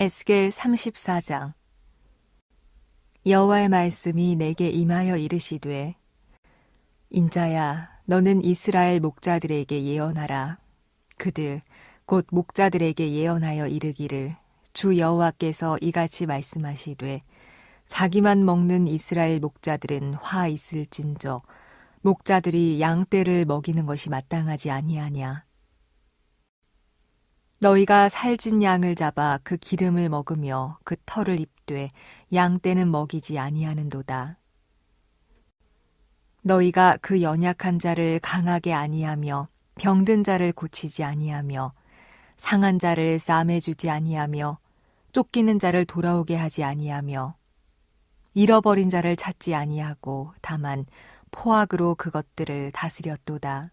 에스겔 34장. 여호와의 말씀이 내게 임하여 이르시되, 인자야, 너는 이스라엘 목자들에게 예언하라. 그들 곧 목자들에게 예언하여 이르기를, 주 여호와께서 이같이 말씀하시되, 자기만 먹는 이스라엘 목자들은 화 있을진저 목자들이 양떼를 먹이는 것이 마땅하지 아니하냐. 너희가 살진 양을 잡아 그 기름을 먹으며 그 털을 입되 양떼는 먹이지 아니하는도다. 너희가 그 연약한 자를 강하게 아니하며 병든 자를 고치지 아니하며 상한 자를 싸매주지 아니하며 쫓기는 자를 돌아오게 하지 아니하며 잃어버린 자를 찾지 아니하고 다만 포악으로 그것들을 다스렸도다.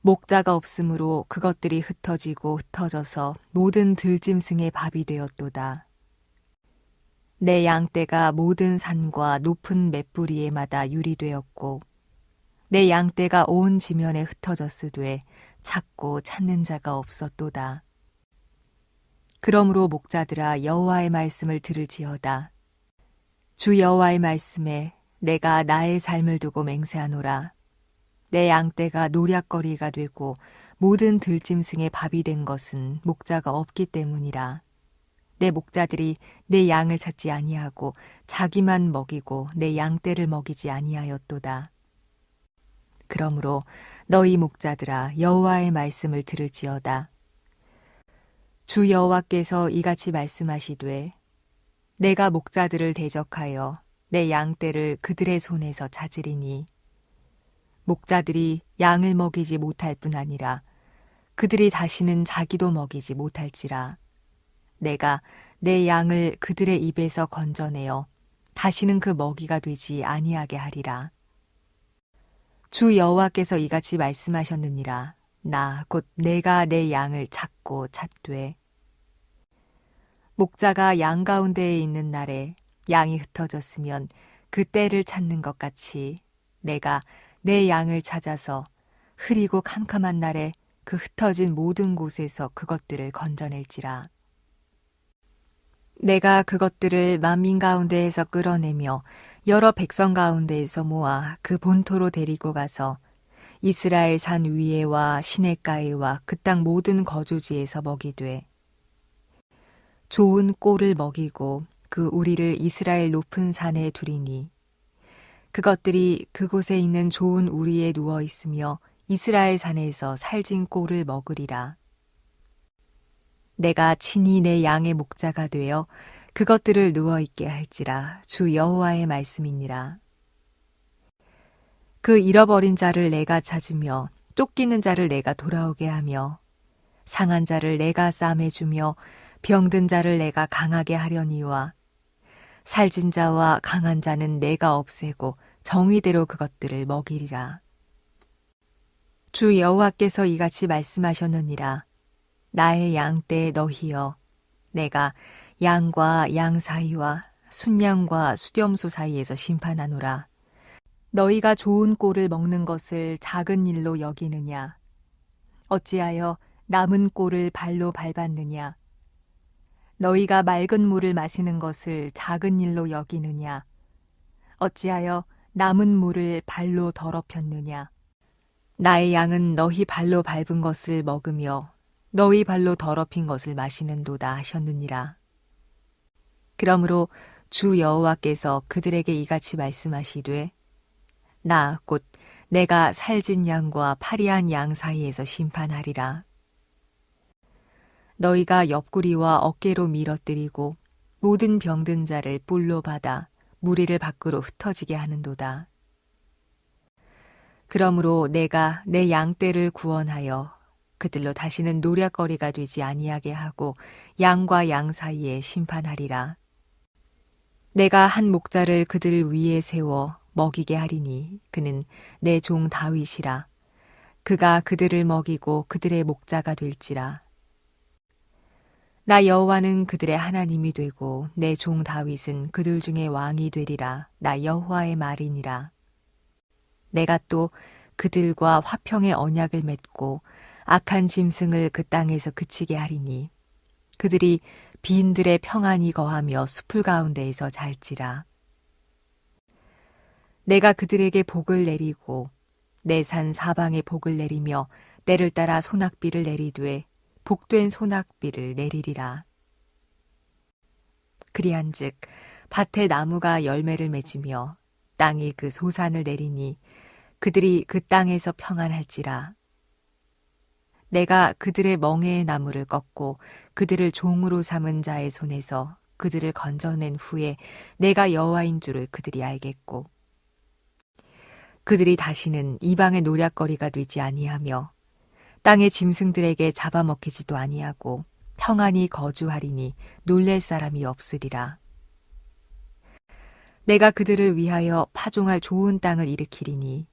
목자가 없으므로 그것들이 흩어지고 흩어져서 모든 들짐승의 밥이 되었도다. 내 양떼가 모든 산과 높은 맷뿌리에마다 유리되었고 내 양떼가 온 지면에 흩어졌으되 찾고 찾는 자가 없었도다. 그러므로 목자들아, 여호와의 말씀을 들을지어다. 주 여호와의 말씀에 내가 나의 삶을 두고 맹세하노라. 내 양떼가 노략거리가 되고 모든 들짐승의 밥이 된 것은 목자가 없기 때문이라. 내 목자들이 내 양을 찾지 아니하고 자기만 먹이고 내 양떼를 먹이지 아니하였도다. 그러므로 너희 목자들아, 여호와의 말씀을 들을지어다. 주 여호와께서 이같이 말씀하시되, 내가 목자들을 대적하여 내 양떼를 그들의 손에서 찾으리니 목자들이 양을 먹이지 못할 뿐 아니라 그들이 다시는 자기도 먹이지 못할지라. 내가 내 양을 그들의 입에서 건져내어 다시는 그 먹이가 되지 아니하게 하리라. 주 여호와께서 이같이 말씀하셨느니라. 나 곧 내가 내 양을 찾고 찾되, 목자가 양 가운데에 있는 날에 양이 흩어졌으면 그 때를 찾는 것 같이 내가 내 양을 찾아서 흐리고 캄캄한 날에 그 흩어진 모든 곳에서 그것들을 건져낼지라. 내가 그것들을 만민 가운데에서 끌어내며 여러 백성 가운데에서 모아 그 본토로 데리고 가서 이스라엘 산 위에와 시냇가에와 그 땅 모든 거주지에서 먹이되, 좋은 꼴을 먹이고 그 우리를 이스라엘 높은 산에 두리니 그것들이 그곳에 있는 좋은 우리에 누워 있으며 이스라엘 산에서 살진 꼴을 먹으리라. 내가 친히 내 양의 목자가 되어 그것들을 누워 있게 할지라. 주 여호와의 말씀이니라. 그 잃어버린 자를 내가 찾으며 쫓기는 자를 내가 돌아오게 하며 상한 자를 내가 싸매주며 병든 자를 내가 강하게 하려니와 살진 자와 강한 자는 내가 없애고 정의대로 그것들을 먹이리라. 주 여호와께서 이같이 말씀하셨느니라. 나의 양떼 너희여, 내가 양과 양 사이와 순양과 수렴소 사이에서 심판하노라. 너희가 좋은 꼴을 먹는 것을 작은 일로 여기느냐? 어찌하여 남은 꼴을 발로 밟았느냐? 너희가 맑은 물을 마시는 것을 작은 일로 여기느냐? 어찌하여 남은 물을 발로 더럽혔느냐? 나의 양은 너희 발로 밟은 것을 먹으며 너희 발로 더럽힌 것을 마시는도다 하셨느니라. 그러므로 주 여호와께서 그들에게 이같이 말씀하시되, 나 곧 내가 살진 양과 파리한 양 사이에서 심판하리라. 너희가 옆구리와 어깨로 밀어뜨리고 모든 병든 자를 뿔로 받아 무리를 밖으로 흩어지게 하는도다. 그러므로 내가 내 양떼를 구원하여 그들로 다시는 노략거리가 되지 아니하게 하고 양과 양 사이에 심판하리라. 내가 한 목자를 그들 위에 세워 먹이게 하리니 그는 내 종 다윗이라. 그가 그들을 먹이고 그들의 목자가 될지라. 나 여호와는 그들의 하나님이 되고 내 종 다윗은 그들 중에 왕이 되리라. 나 여호와의 말이니라. 내가 또 그들과 화평의 언약을 맺고 악한 짐승을 그 땅에서 그치게 하리니 그들이 빈들의 평안이 거하며 수풀 가운데에서 잘지라. 내가 그들에게 복을 내리고 내 산 사방에 복을 내리며 때를 따라 소낙비를 내리되 복된 소낙비를 내리리라. 그리한즉 밭에 나무가 열매를 맺으며 땅이 그 소산을 내리니 그들이 그 땅에서 평안할지라. 내가 그들의 멍에의 나무를 꺾고 그들을 종으로 삼은 자의 손에서 그들을 건져낸 후에 내가 여호와인 줄을 그들이 알겠고 그들이 다시는 이방의 노략거리가 되지 아니하며 땅의 짐승들에게 잡아먹히지도 아니하고 평안히 거주하리니 놀랄 사람이 없으리라. 내가 그들을 위하여 파종할 좋은 땅을 일으키리니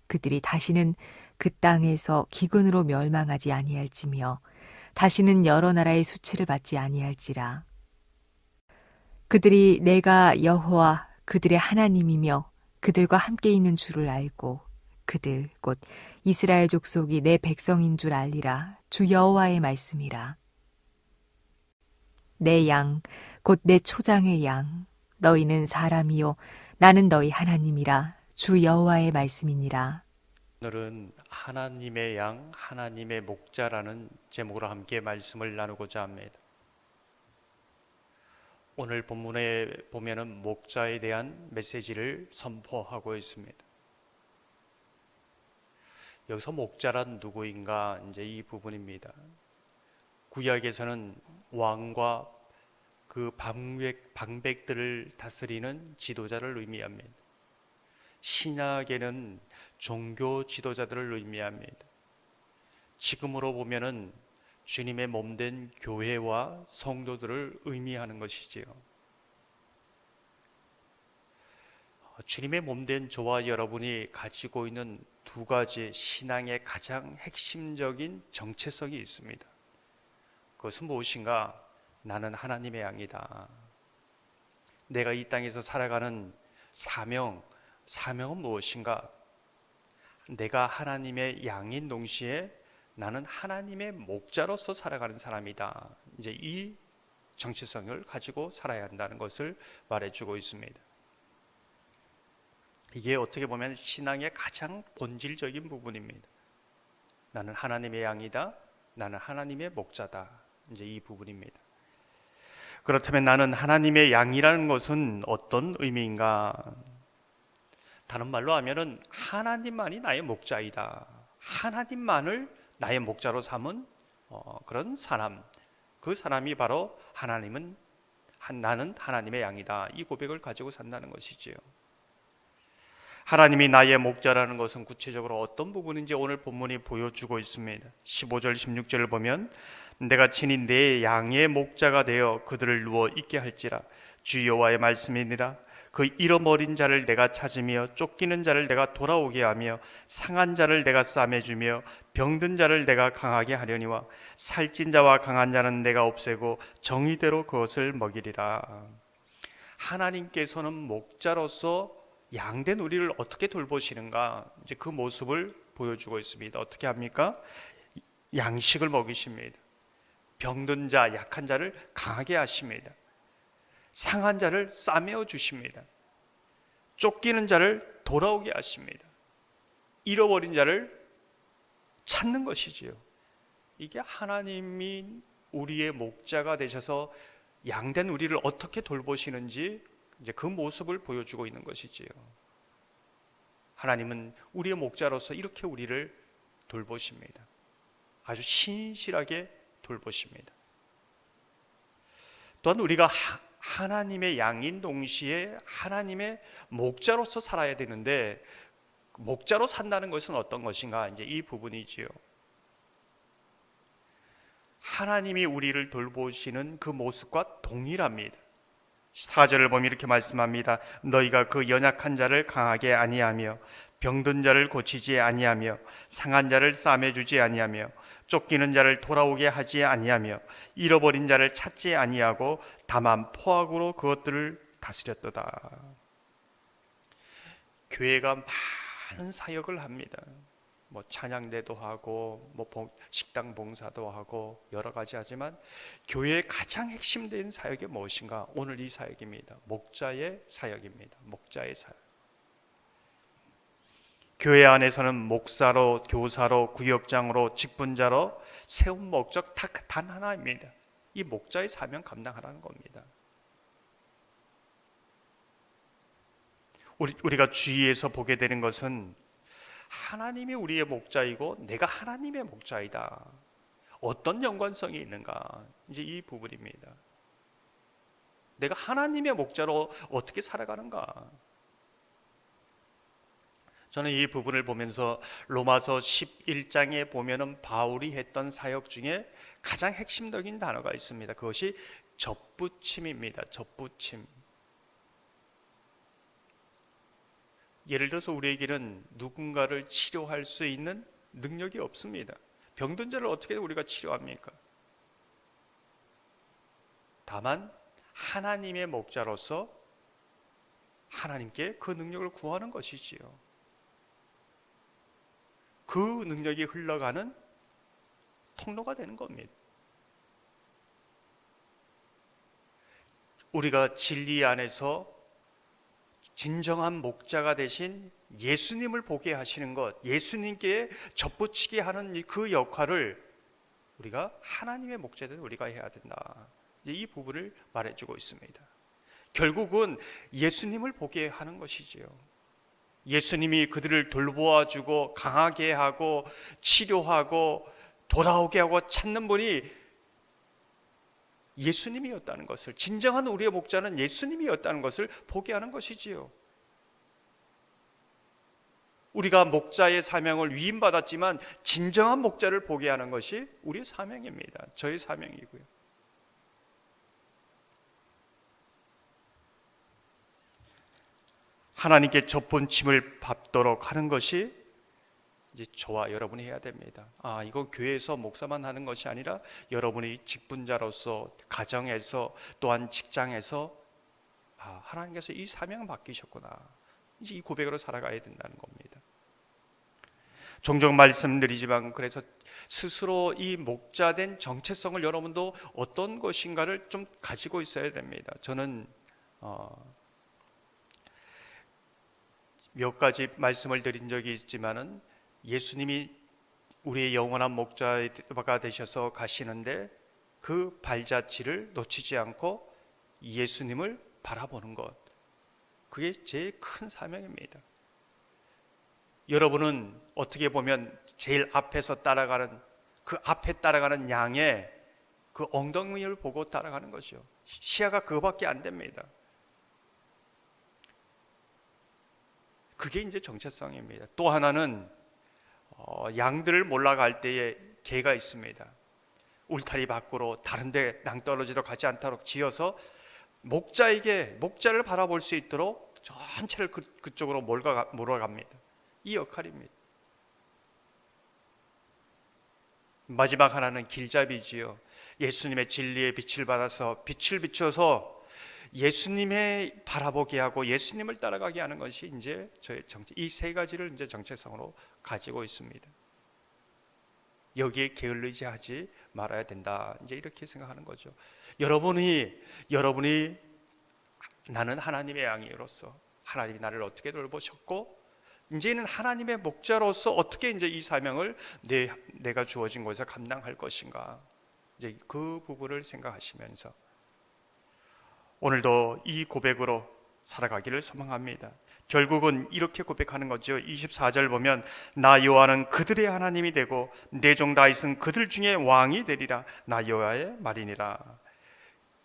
그들이 다시는 그 땅에서 기근으로 멸망하지 아니할지며 다시는 여러 나라의 수치를 받지 아니할지라. 그들이 내가 여호와 그들의 하나님이며 그들과 함께 있는 줄을 알고 그들 곧 이스라엘 족속이 내 백성인 줄 알리라. 주 여호와의 말씀이라. 내 양 곧 내 초장의 양 너희는 사람이요 나는 너희 하나님이라. 주 여호와의 말씀이니라. 오늘은 하나님의 양, 하나님의 목자라는 제목으로 함께 말씀을 나누고자 합니다. 오늘 본문에 보면은 목자에 대한 메시지를 선포하고 있습니다. 여기서 목자란 누구인가? 이제 이 부분입니다. 구약에서는 왕과 그 방백들을 다스리는 지도자를 의미합니다. 신약에는 종교 지도자들을 의미합니다. 지금으로 보면은 주님의 몸된 교회와 성도들을 의미하는 것이지요. 주님의 몸된 저와 여러분이 가지고 있는 두 가지 신앙의 가장 핵심적인 정체성이 있습니다. 그것은 무엇인가? 나는 하나님의 양이다. 내가 이 땅에서 살아가는 사명은 무엇인가? 내가 하나님의 양인 동시에 나는 하나님의 목자로서 살아가는 사람이다. 이제 이 정체성을 가지고 살아야 한다는 것을 말해주고 있습니다. 이게 어떻게 보면 신앙의 가장 본질적인 부분입니다. 나는 하나님의 양이다. 나는 하나님의 목자다. 이제 이 부분입니다. 그렇다면 나는 하나님의 양이라는 것은 어떤 의미인가? 다른 말로 하면은 하나님만이 나의 목자이다. 하나님만을 나의 목자로 삼은 그런 사람, 그 사람이 바로 나는 하나님의 양이다. 이 고백을 가지고 산다는 것이지요. 하나님이 나의 목자라는 것은 구체적으로 어떤 부분인지 오늘 본문이 보여주고 있습니다. 15절 16절을 보면 내가 친히 내 양의 목자가 되어 그들을 누워 있게 할지라. 주 여호와의 말씀이니라. 그 잃어버린 자를 내가 찾으며 쫓기는 자를 내가 돌아오게 하며 상한 자를 내가 싸매주며 병든 자를 내가 강하게 하려니와 살찐 자와 강한 자는 내가 없애고 정의대로 그것을 먹이리라. 하나님께서는 목자로서 양된 우리를 어떻게 돌보시는가? 이제 그 모습을 보여주고 있습니다. 어떻게 합니까? 양식을 먹이십니다. 병든 자, 약한 자를 강하게 하십니다. 상한 자를 싸매어 주십니다. 쫓기는 자를 돌아오게 하십니다. 잃어버린 자를 찾는 것이지요. 이게 하나님이 우리의 목자가 되셔서 양된 우리를 어떻게 돌보시는지 이제 그 모습을 보여주고 있는 것이지요. 하나님은 우리의 목자로서 이렇게 우리를 돌보십니다. 아주 신실하게 돌보십니다. 또한 우리가 하나님의 양인 동시에 하나님의 목자로서 살아야 되는데 목자로 산다는 것은 어떤 것인가? 이제 이 부분이지요. 하나님이 우리를 돌보시는 그 모습과 동일합니다. 4절을 보면 이렇게 말씀합니다. 너희가 그 연약한 자를 강하게 아니하며 병든 자를 고치지 아니하며 상한 자를 싸매주지 아니하며 쫓기는 자를 돌아오게 하지 아니하며 잃어버린 자를 찾지 아니하고 다만 포악으로 그것들을 다스렸도다. 교회가 많은 사역을 합니다. 뭐 찬양대도 하고 뭐 식당 봉사도 하고 여러 가지 하지만 교회의 가장 핵심된 사역이 무엇인가? 오늘 이 사역입니다. 목자의 사역입니다. 목자의 사역. 교회 안에서는 목사로, 교사로, 구역장으로, 직분자로 세운 목적 단 하나입니다. 이 목자의 사명 감당하라는 겁니다. 우리가 주위에서 보게 되는 것은 하나님이 우리의 목자이고 내가 하나님의 목자이다. 어떤 연관성이 있는가? 이제 이 부분입니다. 내가 하나님의 목자로 어떻게 살아가는가? 저는 이 부분을 보면서 로마서 11장에 보면은 바울이 했던 사역 중에 가장 핵심적인 단어가 있습니다. 그것이 접붙임입니다. 접붙임. 예를 들어서 우리에게는 누군가를 치료할 수 있는 능력이 없습니다. 병든 자를 어떻게 우리가 치료합니까? 다만 하나님의 목자로서 하나님께 그 능력을 구하는 것이지요. 그 능력이 흘러가는 통로가 되는 겁니다. 우리가 진리 안에서 진정한 목자가 되신 예수님을 보게 하시는 것, 예수님께 접붙이게 하는 그 역할을 우리가 하나님의 목자들 우리가 해야 된다. 이제 이 부분을 말해주고 있습니다. 결국은 예수님을 보게 하는 것이지요. 예수님이 그들을 돌보아주고 강하게 하고 치료하고 돌아오게 하고 찾는 분이 예수님이었다는 것을, 진정한 우리의 목자는 예수님이었다는 것을 보게 하는 것이지요. 우리가 목자의 사명을 위임받았지만 진정한 목자를 보게 하는 것이 우리의 사명입니다. 저의 사명이고요. 하나님께 접붙임을 밟도록 하는 것이 이제 저와 여러분이 해야 됩니다. 이거 교회에서 목사만 하는 것이 아니라 여러분이 직분자로서 가정에서 또한 직장에서 하나님께서 이 사명을 맡기셨구나. 이제 이 고백으로 살아가야 된다는 겁니다. 종종 말씀드리지만 그래서 스스로 이 목자된 정체성을 여러분도 어떤 것인가를 좀 가지고 있어야 됩니다. 저는 몇 가지 말씀을 드린 적이 있지만은 예수님이 우리의 영원한 목자가 되셔서 가시는데 그 발자취를 놓치지 않고 예수님을 바라보는 것, 그게 제일 큰 사명입니다. 여러분은 어떻게 보면 제일 앞에서 따라가는, 그 앞에 따라가는 양의 그 엉덩이를 보고 따라가는 것이요. 시야가 그거밖에 안 됩니다. 그게 이제 정체성입니다. 또 하나는 양들을 몰아갈 때에 개가 있습니다. 울타리 밖으로 다른데 낭떠러지로 가지 않도록 지어서 목자를 바라볼 수 있도록 전체를 그쪽으로 몰아갑니다. 이 역할입니다. 마지막 하나는 길잡이지요. 예수님의 진리의 빛을 받아서 빛을 비춰서 예수님의 바라보게 하고 예수님을 따라가게 하는 것이 이제 저의 정체. 이 세 가지를 이제 정체성으로 가지고 있습니다. 여기에 게을르지 하지 말아야 된다. 이제 이렇게 생각하는 거죠. 여러분이 나는 하나님의 양이로서 하나님이 나를 어떻게 돌보셨고 이제는 하나님의 목자로서 어떻게 이제 이 사명을 내가 주어진 곳에서 감당할 것인가. 이제 그 부분을 생각하시면서 오늘도 이 고백으로 살아가기를 소망합니다. 결국은 이렇게 고백하는 거죠. 24절 보면 나 여호와는 그들의 하나님이 되고 내 종 다윗은 그들 중에 왕이 되리라. 나 여호와의 말이니라.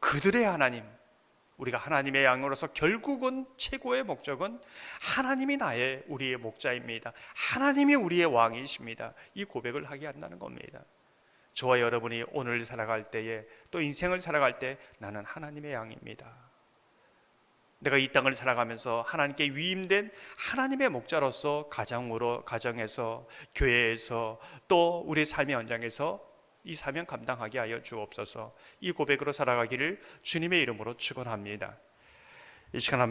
그들의 하나님, 우리가 하나님의 양으로서 결국은 최고의 목적은 하나님이 우리의 목자입니다. 하나님이 우리의 왕이십니다. 이 고백을 하게 한다는 겁니다. 저와 여러분이 오늘 살아갈 때에 또 인생을 살아갈 때 나는 하나님의 양입니다. 내가 이 땅을 살아가면서 하나님께 위임된 하나님의 목자로서 가정에서 교회에서 또 우리 삶의 현장에서 이 사명 감당하게 하여 주옵소서. 이 고백으로 살아가기를 주님의 이름으로 축원합니다. 이 시간